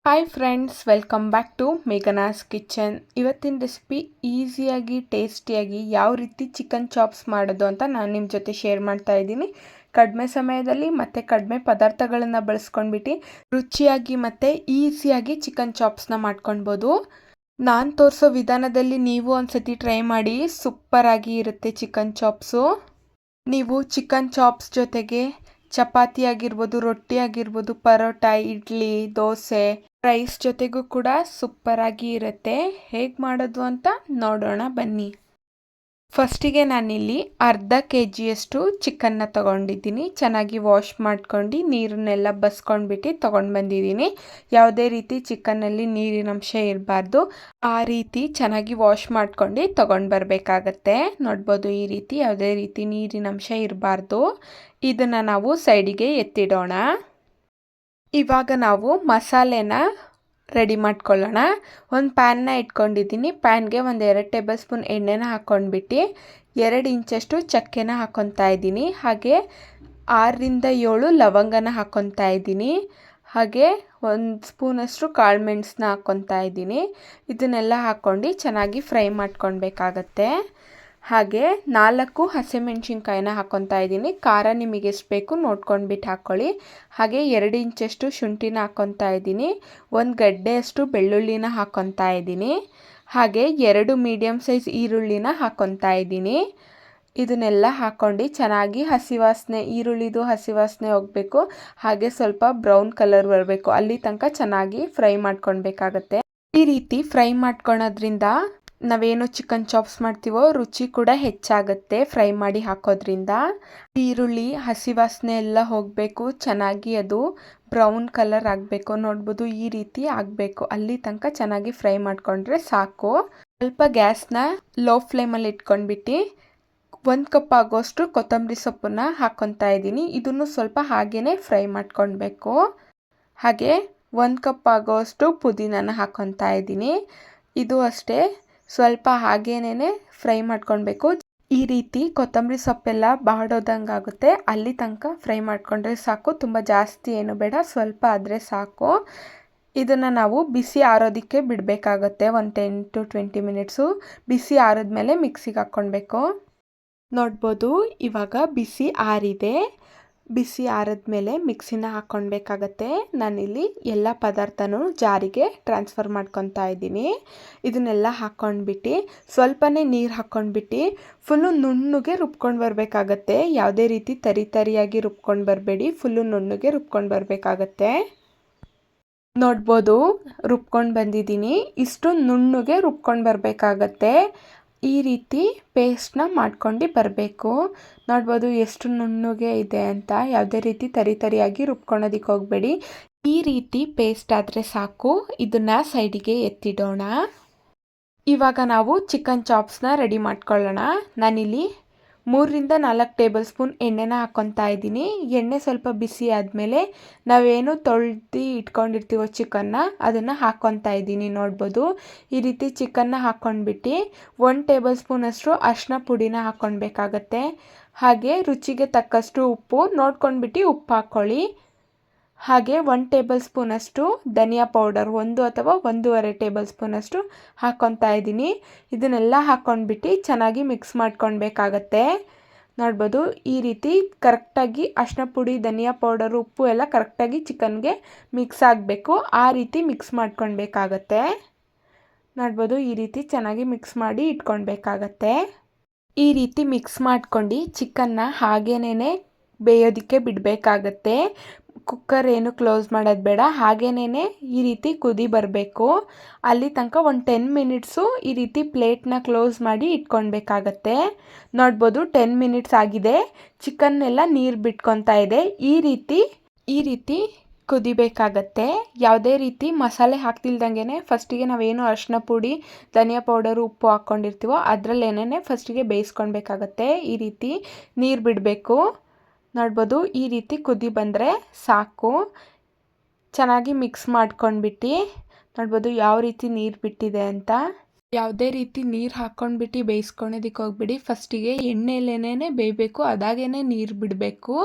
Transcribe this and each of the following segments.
Hi friends, welcome back to Meghana's kitchen. ಇವತ್ತಿನ recipe ಈಸಿಯಾಗಿ ಟೇಸ್ಟಿಯಾಗಿ ಯಾವ ರೀತಿ ಚಿಕನ್ ಚಾಪ್ಸ್ ಮಾಡೋದು ಅಂತ ನಾನು ನಿಮ್ಮ ಜೊತೆ ಶೇರ್ ಮಾಡ್ತಾ ಇದ್ದೀನಿ. ಕಡಿಮೆ ಸಮಯದಲ್ಲಿ ಮತ್ತು ಕಡಿಮೆ ಪದಾರ್ಥಗಳನ್ನು ಬಳಸ್ಕೊಂಡ್ಬಿಟ್ಟು ರುಚಿಯಾಗಿ ಮತ್ತು ಈಸಿಯಾಗಿ ಚಿಕನ್ ಚಾಪ್ಸ್ನ ಮಾಡ್ಕೊಳ್ಬೋದು. ನಾನು ತೋರಿಸೋ ವಿಧಾನದಲ್ಲಿ ನೀವು ಒಂದ್ಸತಿ ಟ್ರೈ ಮಾಡಿ, ಸೂಪರಾಗಿ ಇರುತ್ತೆ ಚಿಕನ್ ಚಾಪ್ಸು. ನೀವು ಚಿಕನ್ ಚಾಪ್ಸ್ ಜೊತೆಗೆ ಚಪಾತಿ ಆಗಿರ್ಬೋದು, ರೊಟ್ಟಿ ಆಗಿರ್ಬೋದು, ಪರೋಟ, ಇಡ್ಲಿ, ದೋಸೆ, ರೈಸ್ ಜೊತೆಗೂ ಕೂಡ ಸೂಪರಾಗಿ ಇರುತ್ತೆ. ಹೇಗೆ ಮಾಡೋದು ಅಂತ ನೋಡೋಣ ಬನ್ನಿ. ಫಸ್ಟಿಗೆ ನಾನಿಲ್ಲಿ ಅರ್ಧ KGಯಷ್ಟು ಚಿಕನ್ನ ತೊಗೊಂಡಿದ್ದೀನಿ. ಚೆನ್ನಾಗಿ ವಾಶ್ ಮಾಡ್ಕೊಂಡು ನೀರನ್ನೆಲ್ಲ ಬಸ್ಕೊಂಡ್ಬಿಟ್ಟು ತೊಗೊಂಡು ಬಂದಿದ್ದೀನಿ. ಯಾವುದೇ ರೀತಿ ಚಿಕನ್ನಲ್ಲಿ ನೀರಿನ ಅಂಶ ಇರಬಾರ್ದು. ಆ ರೀತಿ ಚೆನ್ನಾಗಿ ವಾಶ್ ಮಾಡ್ಕೊಂಡು ತೊಗೊಂಡು ಬರಬೇಕಾಗತ್ತೆ. ನೋಡ್ಬೋದು, ಈ ರೀತಿ ಯಾವುದೇ ರೀತಿ ನೀರಿನ ಅಂಶ ಇರಬಾರ್ದು. ಇದನ್ನು ನಾವು ಸೈಡಿಗೆ ಎತ್ತಿಡೋಣ. ಇವಾಗ ನಾವು ಮಸಾಲೆನ ರೆಡಿ ಮಾಡ್ಕೊಳ್ಳೋಣ. ಒಂದು ಪ್ಯಾನ್ನ ಇಟ್ಕೊಂಡಿದ್ದೀನಿ. ಪ್ಯಾನ್ಗೆ ಒಂದು 2 ಟೇಬಲ್ ಸ್ಪೂನ್ ಎಣ್ಣೆನ ಹಾಕ್ಕೊಂಡ್ಬಿಟ್ಟು 2 ಇಂಚಷ್ಟು ಚಕ್ಕೆನ ಹಾಕ್ಕೊತಾ ಇದ್ದೀನಿ. ಹಾಗೆ 6-7 ಲವಂಗನ ಹಾಕ್ಕೊತಾ ಇದ್ದೀನಿ. ಹಾಗೆ 1 ಸ್ಪೂನಷ್ಟು ಕಾಳುಮೆಣಸನ್ನ ಹಾಕ್ಕೊತಾ ಇದ್ದೀನಿ. ಇದನ್ನೆಲ್ಲ ಹಾಕ್ಕೊಂಡು ಚೆನ್ನಾಗಿ ಫ್ರೈ ಮಾಡ್ಕೊಳ್ಬೇಕಾಗತ್ತೆ. ಹಾಗೆ 4 ಹಸಿಮೆಣ್ಸಿನ್ಕಾಯಿನ ಹಾಕ್ಕೊತಾ ಇದ್ದೀನಿ. ಖಾರ ನಿಮಗೆ ಎಷ್ಟು ಬೇಕು ನೋಡ್ಕೊಂಡ್ಬಿಟ್ಟು ಹಾಕ್ಕೊಳ್ಳಿ. ಹಾಗೆ 2 ಇಂಚಷ್ಟು ಶುಂಠಿನ ಹಾಕ್ಕೊತಾ ಇದ್ದೀನಿ. 1 ಗಡ್ಡೆಯಷ್ಟು ಬೆಳ್ಳುಳ್ಳಿನ ಹಾಕ್ಕೊತಾ ಇದ್ದೀನಿ. ಹಾಗೆ 2 ಮೀಡಿಯಮ್ ಸೈಜ್ ಈರುಳ್ಳಿನ ಹಾಕ್ಕೊತಾ ಇದ್ದೀನಿ. ಇದನ್ನೆಲ್ಲ ಹಾಕ್ಕೊಂಡು ಚೆನ್ನಾಗಿ ಈರುಳ್ಳಿದು ಹಸಿ ವಾಸನೆ ಹೋಗಬೇಕು. ಹಾಗೆ ಸ್ವಲ್ಪ ಬ್ರೌನ್ ಕಲರ್ ಬರಬೇಕು, ಅಲ್ಲಿ ತನಕ ಚೆನ್ನಾಗಿ ಫ್ರೈ ಮಾಡ್ಕೊಳ್ಬೇಕಾಗತ್ತೆ. ಈ ರೀತಿ ಫ್ರೈ ಮಾಡ್ಕೊಳೋದ್ರಿಂದ ನಾವೇನು ಚಿಕನ್ ಚಾಪ್ಸ್ ಮಾಡ್ತೀವೋ ರುಚಿ ಕೂಡ ಹೆಚ್ಚಾಗುತ್ತೆ ಫ್ರೈ ಮಾಡಿ ಹಾಕೋದ್ರಿಂದ. ಈರುಳ್ಳಿ ಹಸಿ ವಾಸನೆ ಎಲ್ಲ ಹೋಗಬೇಕು, ಚೆನ್ನಾಗಿ ಅದು ಬ್ರೌನ್ ಕಲರ್ ಆಗಬೇಕು. ನೋಡ್ಬೋದು, ಈ ರೀತಿ ಆಗಬೇಕು. ಅಲ್ಲಿ ತನಕ ಚೆನ್ನಾಗಿ ಫ್ರೈ ಮಾಡ್ಕೊಂಡ್ರೆ ಸಾಕು. ಸ್ವಲ್ಪ ಗ್ಯಾಸ್ನ ಲೋ ಫ್ಲೇಮಲ್ಲಿ ಇಟ್ಕೊಂಡ್ಬಿಟ್ಟು 1 ಕಪ್ ಆಗೋಷ್ಟು ಕೊತ್ತಂಬರಿ ಸೊಪ್ಪನ್ನ ಹಾಕ್ಕೊತಾ ಇದ್ದೀನಿ. ಇದನ್ನು ಸ್ವಲ್ಪ ಹಾಗೇ ಫ್ರೈ ಮಾಡ್ಕೊಳ್ಬೇಕು. ಹಾಗೆ 1 ಕಪ್ ಆಗೋಷ್ಟು ಪುದೀನನ ಹಾಕ್ಕೊತಾ ಇದ್ದೀನಿ. ಇದು ಅಷ್ಟೇ ಸ್ವಲ್ಪ ಹಾಗೇನೇ ಫ್ರೈ ಮಾಡ್ಕೊಳ್ಬೇಕು. ಈ ರೀತಿ ಕೊತ್ತಂಬರಿ ಸೊಪ್ಪೆಲ್ಲ ಬಾಡೋದಂಗೆ ಆಗುತ್ತೆ, ಅಲ್ಲಿ ತನಕ ಫ್ರೈ ಮಾಡ್ಕೊಂಡ್ರೆ ಸಾಕು. ತುಂಬ ಜಾಸ್ತಿ ಏನು ಬೇಡ, ಸ್ವಲ್ಪ ಆದರೆ ಸಾಕು. ಇದನ್ನು ನಾವು ಬಿಸಿ ಆರೋದಕ್ಕೆ ಬಿಡಬೇಕಾಗತ್ತೆ. ಒಂದು 10 to 20 ಮಿನಿಟ್ಸು ಬಿಸಿ ಆರಿದ್ಮೇಲೆ ಮಿಕ್ಸಿಗೆ ಹಾಕ್ಕೊಳ್ಬೇಕು. ನೋಡ್ಬೋದು, ಇವಾಗ ಬಿಸಿ ಆರಿದೆ. ಬಿಸಿ ಆರಿದ್ಮೇಲೆ ಮಿಕ್ಸಿನ ಹಾಕ್ಕೊಳ್ಬೇಕಾಗತ್ತೆ. ನಾನಿಲ್ಲಿ ಎಲ್ಲ ಪದಾರ್ಥನೂ ಜಾರಿಗೆ ಟ್ರಾನ್ಸ್ಫರ್ ಮಾಡ್ಕೊತಾ ಇದ್ದೀನಿ. ಇದನ್ನೆಲ್ಲ ಹಾಕ್ಕೊಂಡ್ಬಿಟ್ಟು ಸ್ವಲ್ಪನೇ ನೀರು ಹಾಕ್ಕೊಂಡ್ಬಿಟ್ಟು ಫುಲ್ಲು ನುಣ್ಣಗೆ ರುಬ್ಕೊಂಡು ಬರಬೇಕಾಗತ್ತೆ. ಯಾವುದೇ ರೀತಿ ತರಿಯಾಗಿ ರುಬ್ಕೊಂಡು ಬರಬೇಡಿ, ಫುಲ್ಲು ನುಣ್ಣಗೆ ರುಬ್ಕೊಂಡು ಬರಬೇಕಾಗತ್ತೆ. ನೋಡ್ಬೋದು, ರುಬ್ಕೊಂಡು ಬಂದಿದ್ದೀನಿ. ಇಷ್ಟು ನುಣ್ಣಗೆ ರುಬ್ಕೊಂಡು ಬರಬೇಕಾಗತ್ತೆ. ಈ ರೀತಿ ಪೇಸ್ಟ್ನ ಮಾಡ್ಕೊಂಡು ಬರಬೇಕು. ನೋಡ್ಬೋದು ಎಷ್ಟು ನುಣ್ಣಗೆ ಇದೆ ಅಂತ. ಯಾವುದೇ ರೀತಿ ತರಿಯಾಗಿ ರುಬ್ಕೊಳೋದಕ್ಕೆ ಹೋಗಬೇಡಿ. ಈ ರೀತಿ ಪೇಸ್ಟ್ ಆದರೆ ಸಾಕು. ಇದನ್ನು ಸೈಡಿಗೆ ಎತ್ತಿಡೋಣ. ಇವಾಗ ನಾವು ಚಿಕನ್ ಚಾಪ್ಸ್ನ ರೆಡಿ ಮಾಡ್ಕೊಳ್ಳೋಣ. ನಾನಿಲ್ಲಿ 3-4 ಟೇಬಲ್ ಸ್ಪೂನ್ ಎಣ್ಣೆನ ಹಾಕ್ಕೊತಾ ಇದ್ದೀನಿ. ಎಣ್ಣೆ ಸ್ವಲ್ಪ ಬಿಸಿ ಆದಮೇಲೆ ನಾವೇನು ತೊಳೆದು ಇಟ್ಕೊಂಡಿರ್ತೀವೋ ಚಿಕನ್ನ ಅದನ್ನು ಹಾಕ್ಕೊತಾ ಇದ್ದೀನಿ. ನೋಡ್ಬೋದು, ಈ ರೀತಿ ಚಿಕನ್ನ ಹಾಕ್ಕೊಂಡ್ಬಿಟ್ಟು 1 ಟೇಬಲ್ ಸ್ಪೂನಷ್ಟು ಅರಿಶಿನ ಪುಡಿನ ಹಾಕ್ಕೊಳ್ಬೇಕಾಗತ್ತೆ. ಹಾಗೆ ರುಚಿಗೆ ತಕ್ಕಷ್ಟು ಉಪ್ಪು ನೋಡ್ಕೊಂಡ್ಬಿಟ್ಟು ಉಪ್ಪು ಹಾಕ್ಕೊಳ್ಳಿ. ಹಾಗೆ 1 ಟೇಬಲ್ ಸ್ಪೂನಷ್ಟು ಧನಿಯಾ ಪೌಡರ್, 1 ಅಥವಾ 1.5 ಟೇಬಲ್ ಸ್ಪೂನಷ್ಟು ಹಾಕ್ಕೊತಾ ಇದ್ದೀನಿ. ಇದನ್ನೆಲ್ಲ ಹಾಕ್ಕೊಂಡ್ಬಿಟ್ಟು ಚೆನ್ನಾಗಿ ಮಿಕ್ಸ್ ಮಾಡ್ಕೊಳ್ಬೇಕಾಗತ್ತೆ. ನೋಡ್ಬೋದು, ಈ ರೀತಿ ಕರೆಕ್ಟಾಗಿ ಅರಿಶಿನ ಪುಡಿ, ಧನಿಯಾ ಪೌಡರು, ಉಪ್ಪು ಎಲ್ಲ ಕರೆಕ್ಟಾಗಿ ಚಿಕನ್ಗೆ ಮಿಕ್ಸ್ ಆಗಬೇಕು. ಆ ರೀತಿ ಮಿಕ್ಸ್ ಮಾಡ್ಕೊಳ್ಬೇಕಾಗತ್ತೆ. ನೋಡ್ಬೋದು, ಈ ರೀತಿ ಚೆನ್ನಾಗಿ ಮಿಕ್ಸ್ ಮಾಡಿ ಇಟ್ಕೊಳ್ಬೇಕಾಗತ್ತೆ. ಈ ರೀತಿ ಮಿಕ್ಸ್ ಮಾಡ್ಕೊಂಡು ಚಿಕನ್ನ ಹಾಗೇನೇ ಬೇಯೋದಕ್ಕೆ ಬಿಡಬೇಕಾಗತ್ತೆ. ಕುಕ್ಕರ್ ಏನು ಕ್ಲೋಸ್ ಮಾಡೋದು ಬೇಡ, ಹಾಗೇನೇ ಈ ರೀತಿ ಕುದಿ ಬರಬೇಕು. ಅಲ್ಲಿ ತನಕ ಒಂದು 10 ಮಿನಿಟ್ಸು ಈ ರೀತಿ ಪ್ಲೇಟ್ನ ಕ್ಲೋಸ್ ಮಾಡಿ ಇಟ್ಕೊಳ್ಬೇಕಾಗತ್ತೆ. ನೋಡ್ಬೋದು, 10 ಮಿನಿಟ್ಸ್ ಆಗಿದೆ. ಚಿಕನ್ನೆಲ್ಲ ನೀರು ಬಿಟ್ಕೊತಾ ಇದೆ. ಈ ರೀತಿ ಕುದಿಬೇಕಾಗತ್ತೆ. ಯಾವುದೇ ರೀತಿ ಮಸಾಲೆ ಹಾಕ್ತಿಲ್ದಂಗೆ ಫಸ್ಟಿಗೆ ನಾವೇನು ಅರಿಶಿನ ಪುಡಿ, ಧನಿಯಾ ಪೌಡರು, ಉಪ್ಪು ಹಾಕ್ಕೊಂಡಿರ್ತೀವೋ ಅದರಲ್ಲೇನೇ ಫಸ್ಟಿಗೆ ಬೇಯಿಸ್ಕೊಳ್ಬೇಕಾಗತ್ತೆ. ಈ ರೀತಿ ನೀರು ಬಿಡಬೇಕು. ನೋಡ್ಬೋದು, ಈ ರೀತಿ ಕುದಿ ಬಂದರೆ ಸಾಕು. ಚೆನ್ನಾಗಿ ಮಿಕ್ಸ್ ಮಾಡ್ಕೊಂಡ್ಬಿಟ್ಟು ನೋಡ್ಬೋದು ಯಾವ ರೀತಿ ನೀರು ಬಿಟ್ಟಿದೆ ಅಂತ. ಯಾವುದೇ ರೀತಿ ನೀರು ಹಾಕ್ಕೊಂಡ್ಬಿಟ್ಟು ಬೇಯಿಸ್ಕೊಳೋದಕ್ಕೆ ಹೋಗ್ಬಿಡಿ. ಫಸ್ಟಿಗೆ ಎಣ್ಣೆಲೇನೇ ಬೇಯಬೇಕು, ಅದಾಗೇ ನೀರು ಬಿಡಬೇಕು.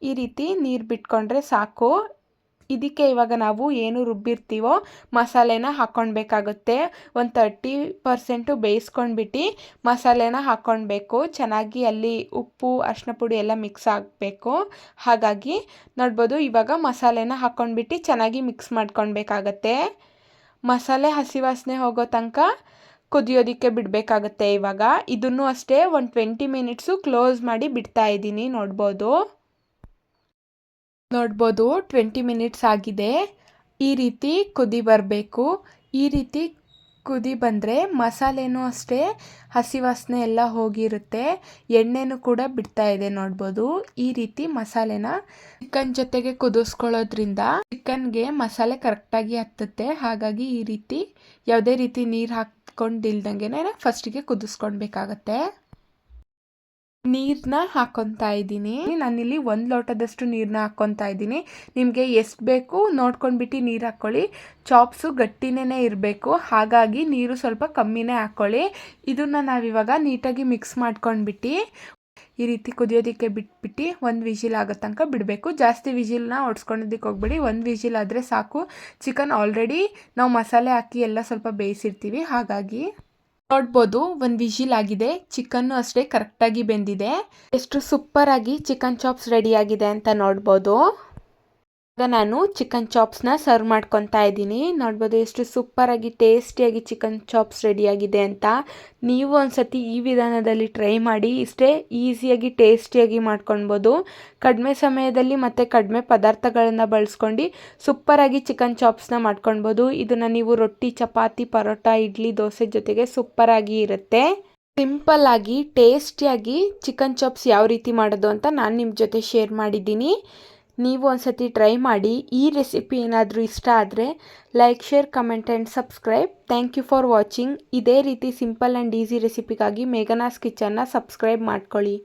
ಈ ರೀತಿ ನೀರು ಬಿಟ್ಕೊಂಡ್ರೆ ಸಾಕು. ಇದಕ್ಕೆ ಇವಾಗ ನಾವು ಏನು ರುಬ್ಬಿರ್ತೀವೋ ಮಸಾಲೆನ ಹಾಕ್ಕೊಳ್ಬೇಕಾಗುತ್ತೆ. ಒಂದು 30% ಬೇಯಿಸ್ಕೊಂಡ್ಬಿಟ್ಟು ಮಸಾಲೆನ ಹಾಕ್ಕೊಳ್ಬೇಕು. ಚೆನ್ನಾಗಿ ಅಲ್ಲಿ ಉಪ್ಪು ಅರಿಶಿನ ಪುಡಿ ಎಲ್ಲ ಮಿಕ್ಸ್ ಆಗಬೇಕು. ಹಾಗಾಗಿ ನೋಡ್ಬೋದು ಇವಾಗ ಮಸಾಲೆನ ಹಾಕ್ಕೊಂಡ್ಬಿಟ್ಟು ಚೆನ್ನಾಗಿ ಮಿಕ್ಸ್ ಮಾಡ್ಕೊಳ್ಬೇಕಾಗತ್ತೆ. ಮಸಾಲೆ ಹಸಿ ವಾಸನೆ ಹೋಗೋ ತನಕ ಕುದಿಯೋದಕ್ಕೆ ಬಿಡಬೇಕಾಗತ್ತೆ. ಇವಾಗ ಇದನ್ನು ಅಷ್ಟೇ ಒಂದು 20 ಮಿನಿಟ್ಸು ಕ್ಲೋಸ್ ಮಾಡಿ ಬಿಡ್ತಾ ಇದ್ದೀನಿ. ನೋಡ್ಬೋದು 20 ಮಿನಿಟ್ಸ್ ಆಗಿದೆ. ಈ ರೀತಿ ಕುದಿ ಬರಬೇಕು. ಈ ರೀತಿ ಕುದಿ ಬಂದರೆ ಮಸಾಲೆನೂ ಅಷ್ಟೇ ಹಸಿ ವಾಸನೆ ಎಲ್ಲ ಹೋಗಿರುತ್ತೆ, ಎಣ್ಣೆನೂ ಕೂಡ ಬಿಡ್ತಾ ಇದೆ. ನೋಡ್ಬೋದು ಈ ರೀತಿ ಮಸಾಲೆನ ಚಿಕನ್ ಜೊತೆಗೆ ಕುದಿಸ್ಕೊಳ್ಳೋದ್ರಿಂದ ಚಿಕನ್ಗೆ ಮಸಾಲೆ ಕರೆಕ್ಟಾಗಿ ಹತ್ತುತ್ತೆ. ಹಾಗಾಗಿ ಈ ರೀತಿ ಯಾವುದೇ ರೀತಿ ನೀರು ಹಾಕ್ಕೊಂಡಿಲ್ದಂಗೆ ಫಸ್ಟಿಗೆ ಕುದಿಸ್ಕೊಳ್ಬೇಕಾಗತ್ತೆ. ನೀರನ್ನ ಹಾಕ್ಕೊತಾ ಇದ್ದೀನಿ. ನಾನಿಲ್ಲಿ 1 ಲೋಟದಷ್ಟು ನೀರನ್ನ ಹಾಕ್ಕೊತಾ ಇದ್ದೀನಿ. ನಿಮಗೆ ಎಷ್ಟು ಬೇಕು ನೋಡ್ಕೊಂಡ್ಬಿಟ್ಟು ನೀರು ಹಾಕ್ಕೊಳ್ಳಿ. ಚಾಪ್ಸು ಗಟ್ಟಿನೇ ಇರಬೇಕು, ಹಾಗಾಗಿ ನೀರು ಸ್ವಲ್ಪ ಕಮ್ಮಿನೇ ಹಾಕ್ಕೊಳ್ಳಿ. ಇದನ್ನು ನಾವಿವಾಗ ನೀಟಾಗಿ ಮಿಕ್ಸ್ ಮಾಡ್ಕೊಂಡ್ಬಿಟ್ಟು ಈ ರೀತಿ ಕುದಿಯೋದಕ್ಕೆ ಬಿಟ್ಬಿಟ್ಟು 1 ವಿಜಿಲ್ ಆಗೋ ತನಕ ಬಿಡಬೇಕು. ಜಾಸ್ತಿ ವಿಜಿಲ್ನ ಹೊಡ್ಸ್ಕೊಳೋದಕ್ಕೆ ಹೋಗ್ಬೇಡಿ. 1 ವಿಜಿಲ್ ಆದರೆ ಸಾಕು. ಚಿಕನ್ ಆಲ್ರೆಡಿ ನಾವು ಮಸಾಲೆ ಹಾಕಿ ಎಲ್ಲ ಸ್ವಲ್ಪ ಬೇಯಿಸಿರ್ತೀವಿ. ಹಾಗಾಗಿ ನೋಡ್ಬೋದು 1 ವಿಜಿಲ್ ಆಗಿದೆ. ಚಿಕನ್ನು ಅಷ್ಟೇ ಕರೆಕ್ಟಾಗಿ ಬೆಂದಿದೆ. ಎಷ್ಟು ಸೂಪರಾಗಿ ಚಿಕನ್ ಚಾಪ್ಸ್ ರೆಡಿ ಆಗಿದೆ ಅಂತ ನೋಡ್ಬೋದು. ಈಗ ನಾನು ಚಿಕನ್ ಚಾಪ್ಸ್ನ ಸರ್ವ್ ಮಾಡ್ಕೊತಾ ಇದ್ದೀನಿ. ನೋಡ್ಬೋದು ಎಷ್ಟು ಸೂಪರಾಗಿ ಟೇಸ್ಟಿಯಾಗಿ ಚಿಕನ್ ಚಾಪ್ಸ್ ರೆಡಿಯಾಗಿದೆ ಅಂತ. ನೀವು ಒಂದ್ಸತಿ ಈ ವಿಧಾನದಲ್ಲಿ ಟ್ರೈ ಮಾಡಿ. ಇಷ್ಟೇ ಈಸಿಯಾಗಿ ಟೇಸ್ಟಿಯಾಗಿ ಮಾಡ್ಕೊಳ್ಬೋದು. ಕಡಿಮೆ ಸಮಯದಲ್ಲಿ ಮತ್ತು ಕಡಿಮೆ ಪದಾರ್ಥಗಳನ್ನು ಬಳಸ್ಕೊಂಡು ಸೂಪರಾಗಿ ಚಿಕನ್ ಚಾಪ್ಸ್ನ ಮಾಡ್ಕೊಳ್ಬೋದು. ಇದನ್ನು ನೀವು ರೊಟ್ಟಿ, ಚಪಾತಿ, ಪರೋಟ, ಇಡ್ಲಿ, ದೋಸೆ ಜೊತೆಗೆ ಸೂಪರಾಗಿ ಇರುತ್ತೆ. ಸಿಂಪಲ್ಲಾಗಿ ಟೇಸ್ಟಿಯಾಗಿ ಚಿಕನ್ ಚಾಪ್ಸ್ ಯಾವ ರೀತಿ ಮಾಡೋದು ಅಂತ ನಾನು ನಿಮ್ಮ ಜೊತೆ ಶೇರ್ ಮಾಡಿದ್ದೀನಿ. ನೀವು ಒಂದ್ಸತಿ ಟ್ರೈ ಮಾಡಿ. ಈ ರೆಸಿಪಿ ಏನಾದರೂ ಇಷ್ಟ ಆದರೆ like, share, comment and subscribe. Thank you for watching. ಇದೇ ರೀತಿ ಸಿಂಪಲ್ ಆ್ಯಂಡ್ ಈಸಿ ರೆಸಿಪಿಗಾಗಿ ಮೇಘನಾಸ್ ಕಿಚನ್ನ ಸಬ್ಸ್ಕ್ರೈಬ್ ಮಾಡ್ಕೊಳ್ಳಿ.